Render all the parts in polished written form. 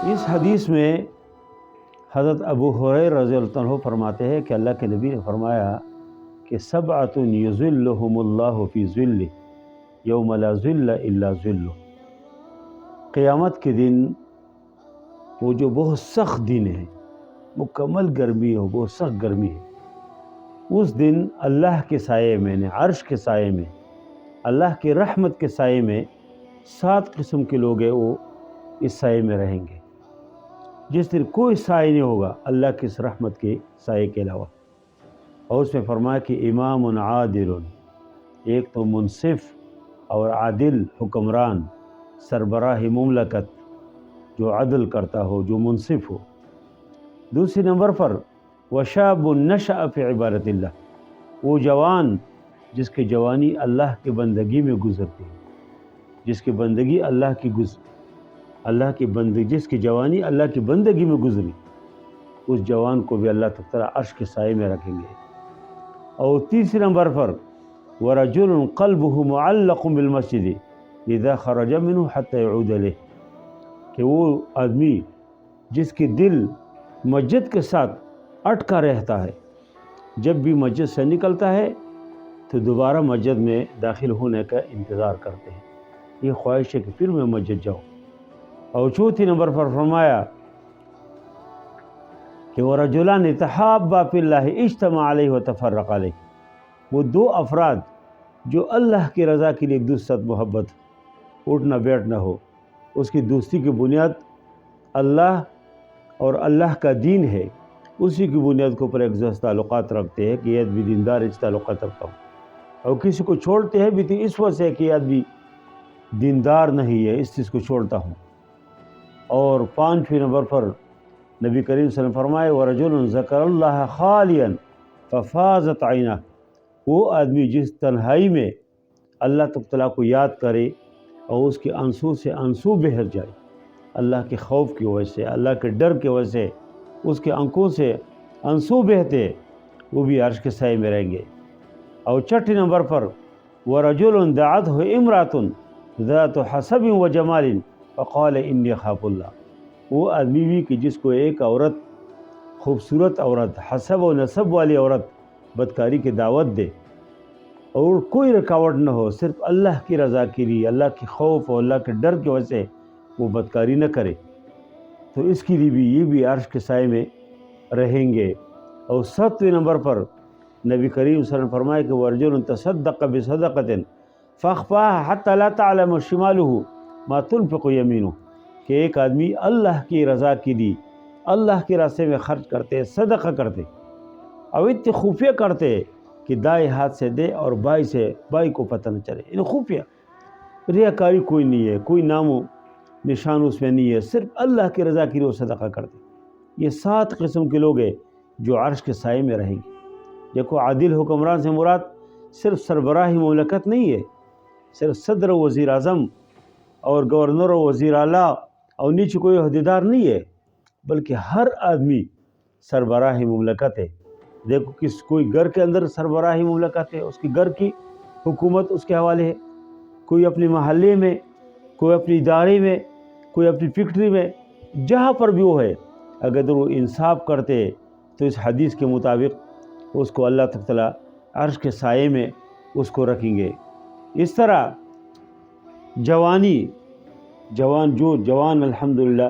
اس حدیث میں حضرت ابو ہریرہ رضی اللہ عنہ فرماتے ہیں کہ اللہ کے نبی نے فرمایا کہ سبعۃ یظلھم اللہ فی ظلہ یوم لا ظل الا ظلہ۔ قیامت کے دن وہ جو بہت سخت دن ہے، مکمل گرمی ہو، بہت سخت گرمی ہے، اس دن اللہ کے سائے میں، عرش کے سائے میں، اللہ کی رحمت کے سائے میں 7 قسم کے لوگ ہیں، وہ اس سائے میں رہیں گے، جس دن کوئی سائے نہیں ہوگا اللہ کی اس رحمت کے سائے کے علاوہ۔ اور اس میں فرمایا کہ امام عادل، ایک تو منصف اور عادل حکمران، سربراہ مملکت جو عدل کرتا ہو، جو منصف ہو۔ دوسری نمبر پر وشاب نشأ فی عبادت اللہ، وہ جوان جس کی جوانی اللہ کی بندگی میں گزرتی ہے، جس کی بندگی جس کی جوانی اللہ کی بندگی میں گزری، اس جوان کو بھی اللہ تعالیٰ عرش کے سائے میں رکھیں گے۔ اور تیسری نمبر پر ورجل قلبه معلق بالمسجد اذا خرج منه حتى يعود الیہ، کہ وہ آدمی جس کی دل مسجد کے ساتھ اٹکا رہتا ہے، جب بھی مسجد سے نکلتا ہے تو دوبارہ مسجد میں داخل ہونے کا انتظار کرتے ہیں، یہ خواہش ہے کہ پھر میں مسجد جاؤں۔ اور چوتھی نمبر پر فرمایا کہ وَرَجُلَانِ تَحَابَّا فِي اللَّهِ اجْتَمَعَ عَلَيْهِ وَتَفَرَّقَ عَلَيْهِ، وہ 2 افراد جو اللہ کی رضا کے لیے ایک دوسرے سے محبت، اٹھنا بیٹھنا ہو، اس کی دوستی کی بنیاد اللہ اور اللہ کا دین ہے، اسی کی بنیاد کے اوپر ایک دوسرے سے تعلقات رکھتے ہیں کہ یہ آدمی دیندار اس تعلقات رکھتا ہوں، اور کسی کو چھوڑتے ہیں بھی تو اس وجہ سے کہ یہ آدمی دیندار نہیں ہے، اس چیز کو چھوڑتا ہوں۔ اور 5ویں نمبر پر نبی کریم صلی اللہ علیہ وسلم فرمائے وَرَجُلٌ ذَكَرَ اللَّهَ خَالِيًا فَفَاضَتْ عَيْنَاهُ، وہ آدمی جس تنہائی میں اللہ تعالیٰ کو یاد کرے اور اس کے آنسو سے آنسو بہہ جائے، اللہ کے خوف کی وجہ سے، اللہ کے ڈر کی وجہ سے اس کے آنکھوں سے آنسو بہتے، وہ بھی عرش کے سائے میں رہیں گے۔ اور 6 نمبر پر وَرَجُلٌ دَعَتْهُ امْرَأَةٌ ذَاتُ حَسَبٍ وَجَمَالٍ فَقَالَ إِنِّي أَخَافُ اللَّهَ، وہ آدمی بھی کہ جس کو ایک عورت، خوبصورت عورت، حسب و نسب والی عورت بدکاری کی دعوت دے اور کوئی رکاوٹ نہ ہو، صرف اللہ کی رضا کے لیے، اللہ کے خوف اور اللہ کے ڈر کی وجہ سے وہ بدکاری نہ کرے، تو اس کے لیے بھی یہ بھی عرش کے سائے میں رہیں گے۔ اور 7ویں نمبر پر نبی کریم صلی اللہ علیہ وسلم فرمائے کہ وَرْجُلٌ تَصَدَّقَ بِصَدَقَةٍ فَأَخْفَاهَا حَتَّى لَا تَعْلَمُ شِمَالُهُ مَا تُنْفِقُ يَمِينُهُ، کہ ایک آدمی اللہ کی رضا کے لیے اللہ کے راستے میں خرچ کرتے، صدقہ کرتے، اور اتنے خفیہ کرتے کہ دائیں ہاتھ سے دے اور بائیں کو پتہ نہ چلے، یعنی خفیہ، ریاکاری کوئی نہیں ہے، کوئی نام و نشان اس میں نہیں ہے، صرف اللہ کی رضا کے لیے وہ صدقہ کرتے۔ یہ 7 قسم کے لوگ ہیں جو عرش کے سائے میں رہیں گے۔ دیکھو، عادل حکمران سے مراد صرف سربراہ مملکت نہیں ہے، صرف صدر و وزیر اعظم اور گورنر و وزیر اعلیٰ اور نیچے کوئی عہدیدار نہیں ہے، بلکہ ہر آدمی سربراہ مملکت ہے۔ دیکھو، کوئی گھر کے اندر سربراہ مملکت ہے، اس کی گھر کی حکومت اس کے حوالے ہے، کوئی اپنے محلے میں، کوئی اپنے ادارے میں، کوئی اپنی فیکٹری میں، جہاں پر بھی وہ ہے، اگر وہ انصاف کرتے تو اس حدیث کے مطابق اس کو اللہ تعالیٰ عرش کے سائے میں اس کو رکھیں گے۔ اس طرح جوان الحمدللہ،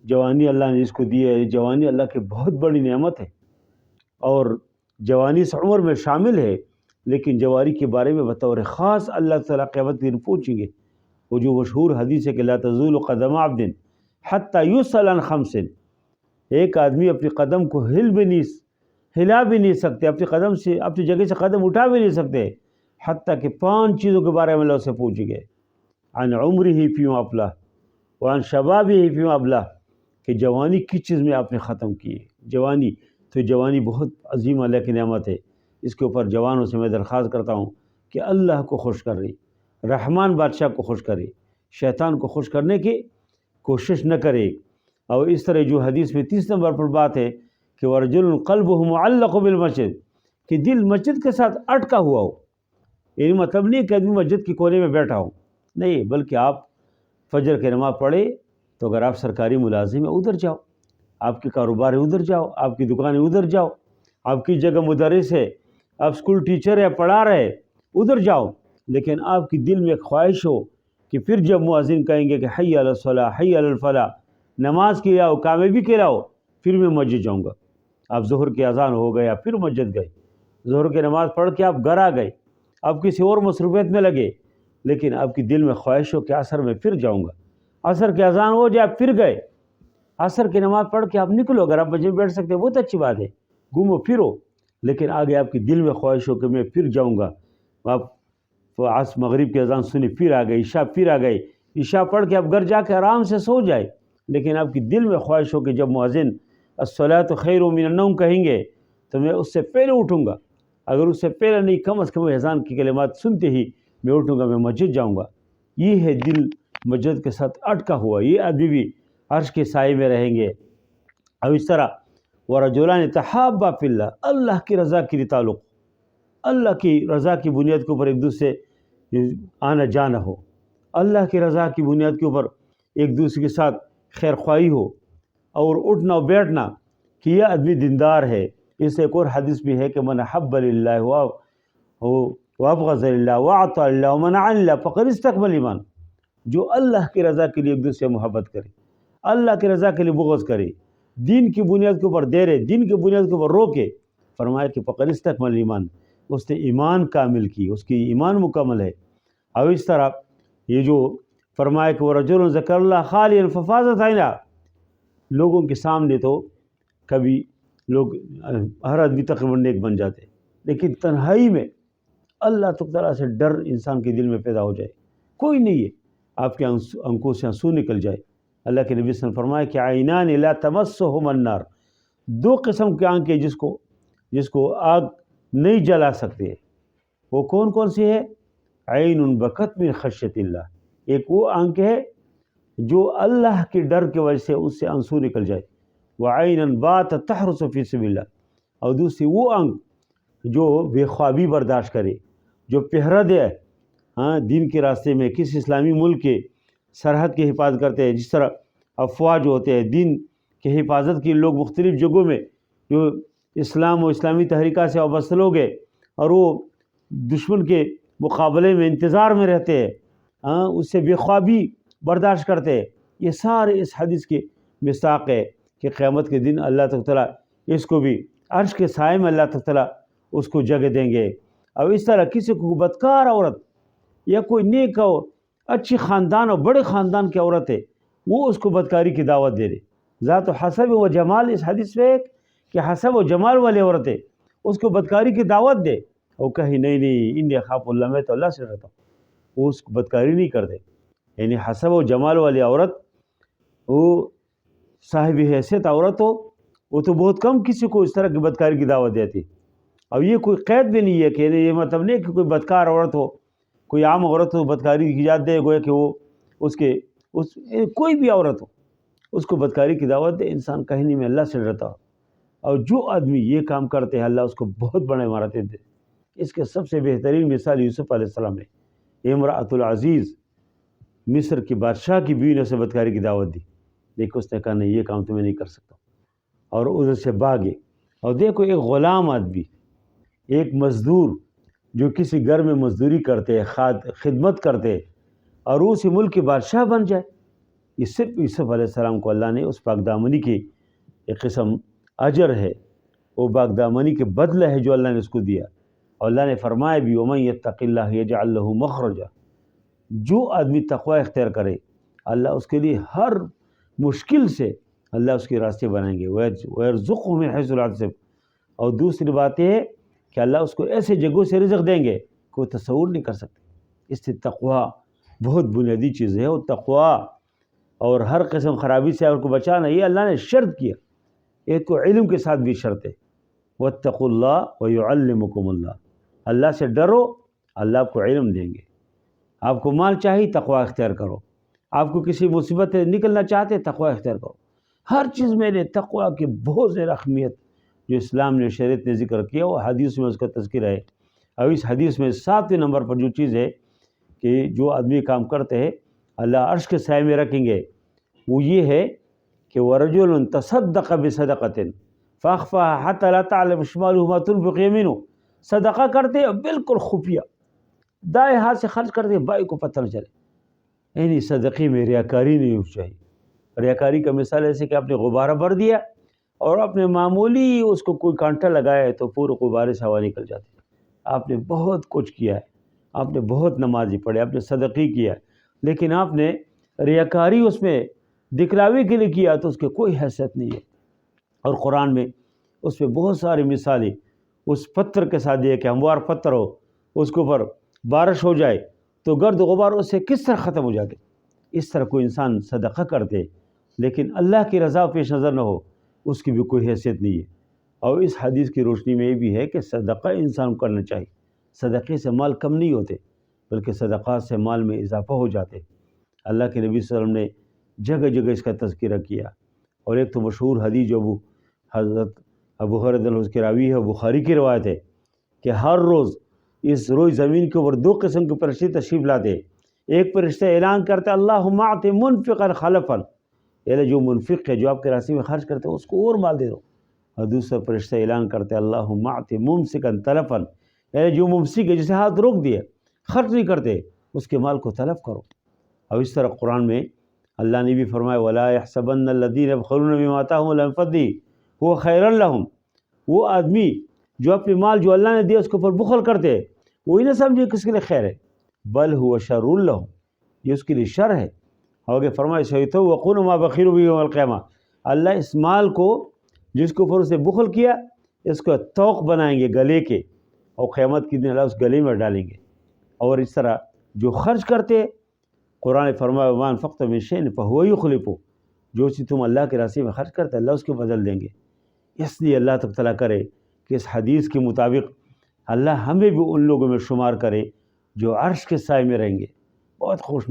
جوانی اللہ نے اس کو دی ہے، جوانی اللہ کی بہت بڑی نعمت ہے، اور جوانی اس عمر میں شامل ہے، لیکن جوانی کے بارے میں بطور خاص اللہ تعالیٰ قیامت کے دن پوچھیں گے۔ وہ جو مشہور حدیث ہے کہ لا تزول قدم عبد حتی یسأل عن 5، ایک آدمی اپنی قدم کو ہلا بھی نہیں سکتے، اپنی قدم سے، اپنی جگہ سے قدم اٹھا بھی نہیں سکتے، حتیٰ کہ 5 چیزوں کے بارے میں اللہ سے پوچھیں گے۔ عن عمرہ فیما افلاح وعن شبابہ فیما ابلاہ، کہ جوانی کس چیز میں آپ نے ختم کی ہے۔ جوانی بہت عظیم اللہ کی نعمت ہے، اس کے اوپر جوانوں سے میں درخواست کرتا ہوں کہ اللہ کو خوش کر رہی، رحمان بادشاہ کو خوش کرے، شیطان کو خوش کرنے کی کوشش نہ کرے۔ اور اس طرح جو حدیث میں 30 نمبر پر بات ہے کہ ورجل قلبہ معلق بالمسجد، کہ دل مسجد کے ساتھ اٹکا ہوا ہو، یعنی مطلب نہیں کہ آدمی مسجد کے کونے میں بیٹھا ہو، نہیں، بلکہ آپ فجر کی نماز پڑھے تو اگر آپ سرکاری ملازم ہیں ادھر جاؤ، آپ کے کاروبار ہے ادھر جاؤ، آپ کی دکان ہے ادھر جاؤ، آپ کی جگہ مدرس ہے، آپ اسکول ٹیچر ہے پڑھا رہے ادھر جاؤ، لیکن آپ کی دل میں ایک خواہش ہو کہ پھر جب مؤذن کہیں گے کہ حی علی الصلاۃ حی علی الفلاح، نماز کے لاؤ کامیابی کے لاؤ، پھر میں مسجد جاؤں گا۔ آپ ظہر کی اذان ہو گیا پھر مسجد گئے، ظہر کی نماز پڑھ کے آپ گھر آ گئے، آپ کسی اور مصروفیت میں لگے، لیکن آپ کی دل میں خواہش ہو کہ عصر میں پھر جاؤں گا، عصر کی اذان ہو جائے آپ پھر گئے، عصر کی نماز پڑھ کے آپ نکلو، اگر آپ مسجد میں بیٹھ سکتے ہیں بہت اچھی بات ہے، گھومو پھرو، لیکن آگے آپ کی دل میں خواہش ہو کہ میں پھر جاؤں گا، آپ مغرب کی اذان سنی پھر آ گئی، عشاء پھر آ گئی، عشاء پڑھ کے آپ گھر جا کے آرام سے سو جائے، لیکن آپ کی دل میں خواہش ہو کہ جب مؤذن الصلاۃ خیر من النوم کہیں گے تو میں اس سے پہلے اٹھوں گا، اگر اس سے پہلے نہیں کم از کم اذان کی کلمات سنتے ہی میں اٹھوں گا، میں مسجد جاؤں گا۔ یہ ہے دل مسجد کے ساتھ اٹکا ہوا، یہ آدمی بھی عرش کے سائے میں رہیں گے۔ اب اس طرح ورجلان تحابا فی اللہ، اللہ کی رضا کے لیے تعلق، اللہ کی رضا کی بنیاد کے اوپر ایک دوسرے آنا جانا ہو، اللہ کی رضا کی بنیاد کے اوپر ایک دوسرے کے ساتھ خیر خواہی ہو اور اٹھنا و بیٹھنا کہ یہ آدمی دیندار ہے۔ اس سے ایک اور حدیث بھی ہے کہ من حب للہ وابغض للہ واعطى للہ ومنع للہ فقد استکمل ایمان، جو اللہ کی رضا کے لیے ایک دوسرے سے محبت کرے، اللہ کی رضا کے لیے بغض کرے، دین کی بنیاد کے اوپر دے رہے، دین کی بنیاد کے اوپر روکے، فرمایا کہ فقد استکمل ایمان، اس نے ایمان کامل کی، اس کی ایمان مکمل ہے۔ اور اس طرح یہ جو فرمایا کہ ورجل ذکر اللہ خالیا ففاضت عیناہ، لوگوں کے سامنے تو کبھی لوگ ہر آدمی تقریباً نیک بن جاتے، لیکن تنہائی میں اللہ تعالیٰ سے ڈر انسان کے دل میں پیدا ہو جائے، کوئی نہیں ہے، آپ کے آنکھوں سے آنسو نکل جائے۔ اللہ کے نبی صلی اللہ علیہ وسلم فرمایا کہ عینان لا تمسہما النار، دو قسم کے آنکھیں جس کو آگ نہیں جلا سکتے، وہ کون کون سی ہے؟ عین بکت من خشیت اللہ، ایک وہ آنکھ ہے جو اللہ کے ڈر کی وجہ سے اس سے آنسو نکل جائے، وعین بات تحرس فی سبیل اللہ، اور دوسری وہ آنکھ جو بے خوابی برداشت کرے، جو پہرا دے دین کے راستے میں، کسی اسلامی ملک کے سرحد کی حفاظت کرتے ہیں، جس طرح افواج ہوتے ہیں دین کی حفاظت کے لوگ مختلف جگہوں میں جو اسلام و اسلامی تحریکات سے وابستہ لوگ ہیں اور وہ دشمن کے مقابلے میں انتظار میں رہتے ہیں، اس سے بے خوابی برداشت کرتے ہیں، یہ سارے اس حدیث کی مصداق ہے کہ قیامت کے دن اللہ تعالیٰ اس کو بھی عرش کے سائے میں اللہ تعالیٰ اس کو جگہ دیں گے۔ اور اس طرح کسی کو بدکار عورت یا کوئی نیک اور اچھی خاندان اور بڑے خاندان کی عورت ہے، وہ اس کو بدکاری کی دعوت دے رہے، ذات و حسب و جمال، اس حدیث میں کہ حسب و جمال والی عورت ہے، اس کو بدکاری کی دعوت دے، وہ کہیں نہیں انی اخاف اللہ، میں تو اللہ سے ڈرتا ہوں، وہ اس کو بدکاری نہیں کر دے۔ یعنی حسب و جمال والی عورت، وہ صاحب حیثیت عورت ہو، وہ تو بہت کم کسی کو اس طرح کی بدکاری کی دعوت دیتی، اور یہ کوئی قید بھی نہیں ہے کہ یہ مطلب نہیں کہ کوئی بدکار عورت ہو، کوئی عام عورت ہو بدکاری کی اجازت دے، گویا کہ وہ کوئی بھی عورت ہو اس کو بدکاری کی دعوت دے، انسان کہیں نہیں میں اللہ سے ڈرتا ہوں۔ اور جو آدمی یہ کام کرتے ہیں اللہ اس کو بہت بڑے عمارتیں دے۔ اس کے سب سے بہترین مثال یوسف علیہ السلام ہے، امرأۃ العزیز، مصر کی بادشاہ کی بیوی نے اسے بدکاری کی دعوت دی، لیکن اس نے کہا نہیں یہ کام تو میں نہیں کر سکتا، اور ادھر سے بھاگے۔ اور دیکھو ایک غلام آدمی، ایک مزدور جو کسی گھر میں مزدوری کرتے، خدمت کرتے، اور وہ اسی ملک کے بادشاہ بن جائے، یہ صرف یوسف علیہ السلام کو اللہ نے اس پاکدامنی کی ایک قسم اجر ہے، وہ پاکدامنی کے بدلہ ہے جو اللہ نے اس کو دیا۔ اور اللہ نے فرمایا بھی وَمَن يَتَّقِ اللَّهَ يَجْعَلْ لَهُ مَخْرَجًا، جو آدمی تقوی اختیار کرے اللہ اس کے لیے ہر مشکل سے اللہ اس کے راستے بنائیں گے، وَيَرْزُقْهُ مِنْ حَيْثُ لَا يَحْتَسِبُ، اور دوسری بات یہ ہے کہ اللہ اس کو ایسے جگہوں سے رزق دیں گے کہ وہ تصور نہیں کر سکتے۔ اس سے تقوی بہت بنیادی چیز ہے، اور تقوی اور ہر قسم خرابی سے آپ کو بچانا، یہ اللہ نے شرط کیا، ایک تو علم کے ساتھ بھی شرط ہے، وَاتَّقُوا اللَّهَ وَيُعَلِّمُكُمُ اللَّهُ، اللہ سے ڈرو اللہ آپ کو علم دیں گے۔ آپ کو مال چاہیے تقوی اختیار کرو، آپ کو کسی مصیبت سے نکلنا چاہتے تقوی اختیار کرو، ہر چیز میں نے تقوی کی بہت زیادہ اہمیت جو اسلام نے شریعت نے ذکر کیا وہ حدیث میں اس کا تذکرہ ہے۔ اور اس حدیث میں 7ویں نمبر پر جو چیز ہے کہ جو آدمی کام کرتے ہیں اللہ عرش کے سائے میں رکھیں گے، وہ یہ ہے کہ ورجل تصدق بصدقۃ فاخفاها حتى لا تعلم شماله ما تنفق یمینہ، صدقہ کرتے اور بالکل خفیہ دائیں ہاتھ سے خرچ کرتے بائیں کو پتہ نہ چلے، یعنی صدقے میں ریاکاری نہیں ہونی چاہیے۔ ریاکاری کا مثال ایسے کہ آپ نے غبارہ بھر دیا اور آپ نے معمولی اس کو کوئی کانٹا لگایا ہے تو پورے غبارے سے ہوا نکل جاتی ہے۔ آپ نے بہت کچھ کیا ہے، آپ نے بہت نمازی پڑھے، آپ نے صدقی کیا ہے، لیکن آپ نے ریاکاری اس میں دکھلاوے کے لیے کیا تو اس کی کوئی حیثیت نہیں ہے۔ اور قرآن میں اس میں بہت ساری مثالیں اس پتھر کے ساتھ دیا کہ ہموار پتھر ہو، اس کے اوپر بارش ہو جائے تو گرد غبار اس سے کس طرح ختم ہو جاتے۔ اس طرح کوئی انسان صدقہ کرتے لیکن اللہ کی رضا پیش نظر نہ ہو، اس کی بھی کوئی حیثیت نہیں ہے۔ اور اس حدیث کی روشنی میں یہ بھی ہے کہ صدقہ انسان کو کرنا چاہیے، صدقے سے مال کم نہیں ہوتے بلکہ صدقات سے مال میں اضافہ ہو جاتے۔ اللہ کے نبی صلی اللہ علیہ وسلم نے جگہ جگہ اس کا تذکرہ کیا، اور ایک تو مشہور حدیث جو حضرت ابو ہریرہ رضی اللہ عنہ کی راوی ہے، بخاری کی روایت ہے کہ ہر روز اس روز زمین کے اوپر دو قسم کے فرشتے تشریف لاتے، ایک فرشتہ اعلان کرتا اللہم اعط منفقا خلفا، یعنی جو منفق ہے جو آپ کے راستے میں خرچ کرتے اس کو اور مال دے دو، اور دوسرا فرشتہ اعلان کرتا اللہم اعط ممسکا تلفا، یعنی جو ممسک ہے جسے ہاتھ روک دیا خرچ نہیں کرتے اس کے مال کو تلف کرو۔ اور اس طرح قرآن میں اللہ نے بھی فرمایا وَلَا يَحْسَبَنَّ الَّذِينَ يَبْخَلُونَ بِمَا آتَاهُمُ اللَّهُ مِن فَضْلِهِ هُوَ خَيْرٌ لَهُمْ، وہ آدمی جو اپنے مال جو اللہ نے دیا اس کے اوپر بخل کرتے وہی نہ سمجھے کس کے لیے خیر ہے، بل هو شر لهم، یہ اس کے لیے شر ہے۔ اور آگے فرمایا سَيُطَوَّقُونَ مَا بَخِلُوا بِهِ يَوْمَ الْقِيَامَةِ، اللہ اس مال کو جس کے اوپر اسے بخل کیا اس کو توق بنائیں گے گلے کے، اور قیامت کے دن اللہ اس گلے میں ڈالیں گے۔ اور اس طرح جو خرچ کرتے قرآن فرمایا وَمَا أَنفَقْتُم مِّن شَيْءٍ فَهُوَ يُخْلِفُهُ، جو چیز تم اللہ کے راستے میں خرچ کرتے اللہ اس کو بدل دیں گے۔ اس لیے اللہ تعالیٰ کرے کہ اس حدیث کے مطابق اللہ ہمیں بھی ان لوگوں میں شمار کرے جو عرش کے سائے میں رہیں گے۔ بہت خوش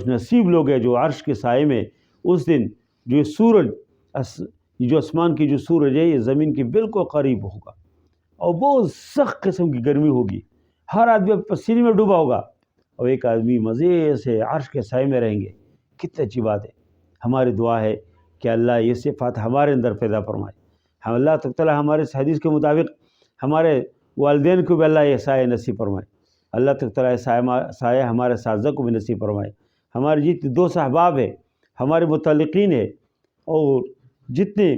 نصیب لوگ ہیں جو عرش کے سائے میں اس دن جو سورج جو آسمان کی جو سورج ہے یہ زمین کے بالکل قریب ہوگا، اور بہت سخت قسم کی گرمی ہوگی، ہر آدمی پسینے میں ڈوبا ہوگا، اور ایک آدمی مزے سے عرش کے سائے میں رہیں گے۔ کتنی اچھی بات ہے۔ ہماری دعا ہے کہ اللہ یہ صفات ہمارے اندر پیدا فرمائے، ہم اللہ تعالیٰ ہمارے اس حدیث کے مطابق ہمارے والدین کو بھی اللہ یہ سایہ نصیب فرمائے، اللہ تعالیٰ سایہ ہمارے اساتذہ کو بھی نصیب فرمائے، ہمارے جتنے دوست احباب ہیں، ہمارے متعلقین ہیں، اور جتنے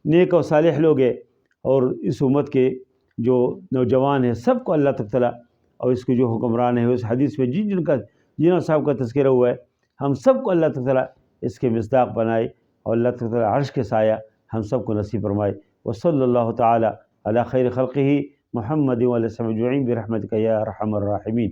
نیک و صالح لوگ ہیں، اور اس امت کے جو نوجوان ہیں سب کو اللہ تعالیٰ، اور اس کے جو حکمران ہیں اس حدیث میں جن صاحب کا تذکرہ ہوا ہے ہم سب کو اللہ تعالیٰ اس کے مصداق بنائے، اور اللہ تعالیٰ عرش کے سایہ ہم سب کو نصیب فرمائے۔ وصلی اللہ تعالیٰ علی خیر خلقہ محمد وعلیہ وسلم اجمعین برحمتک یا ارحم الراحمین۔